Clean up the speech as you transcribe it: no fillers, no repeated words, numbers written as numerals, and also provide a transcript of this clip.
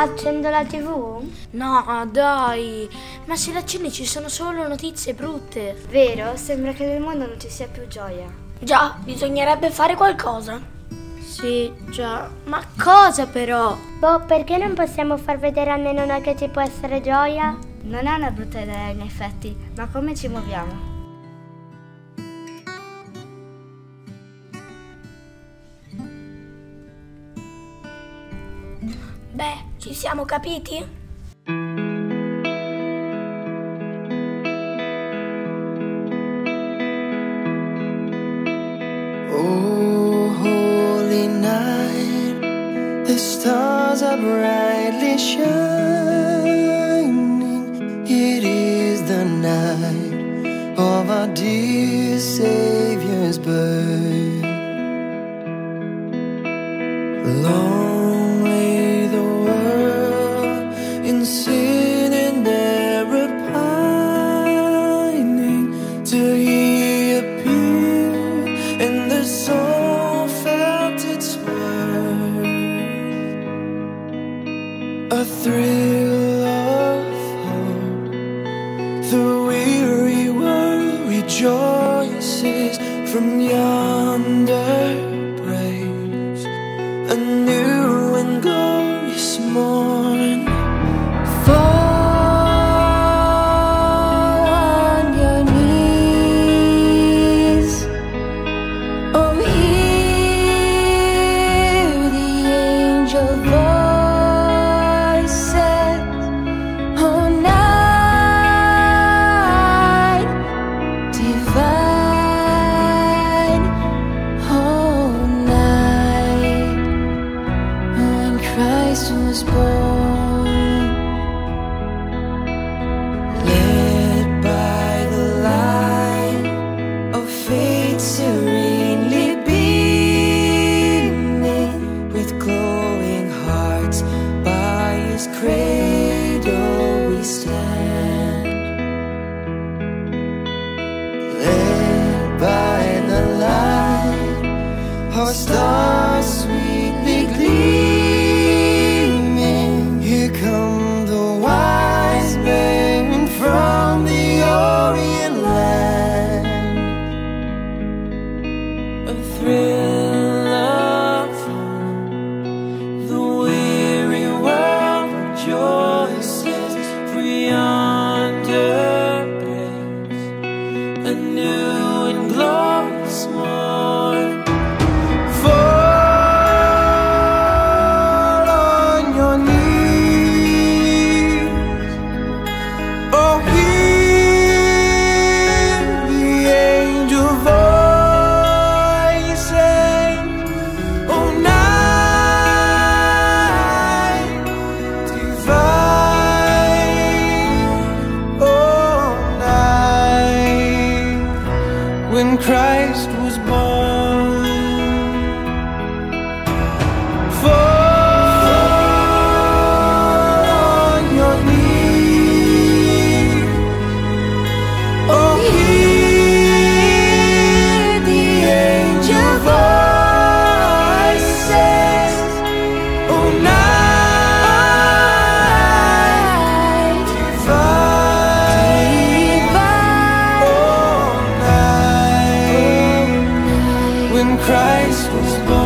Accendo la TV? No, dai, ma se l'accendi ci sono solo notizie brutte. Vero? Sembra che nel mondo non ci sia più gioia. Già, bisognerebbe fare qualcosa. Sì, già. Ma cosa però? Boh, perché non possiamo far vedere almeno noi che ci può essere gioia? Non è una brutta idea in effetti, ma come ci muoviamo? Beh, ci siamo capiti? Oh, holy night, the stars are brightly shining. It is the night of our dear Savior's birth. Long lay the world in sin and error pining, till He appeared and the soul felt its worth. A thrill of hope, the weary world rejoices from yonder breaks a new and glorious morn. Fall on your knees, oh, hear the angel voices, oh, night divine, oh, night when Christ was born. Led by the light of faith serenely beaming, with glowing hearts by His cradle we stand. Led by the light, our stars sweetly gleaming, here come the wise men from the Orient land. A thrill of hope, the weary world rejoices, for yonder breaks a new and glorious morn. Fall on your knees, oh, hear the angel voices, oh, night divine, oh, night when Christ was born. Fall on your knees, oh, hear the angel voices, oh, night divine, oh, night when Christ was born.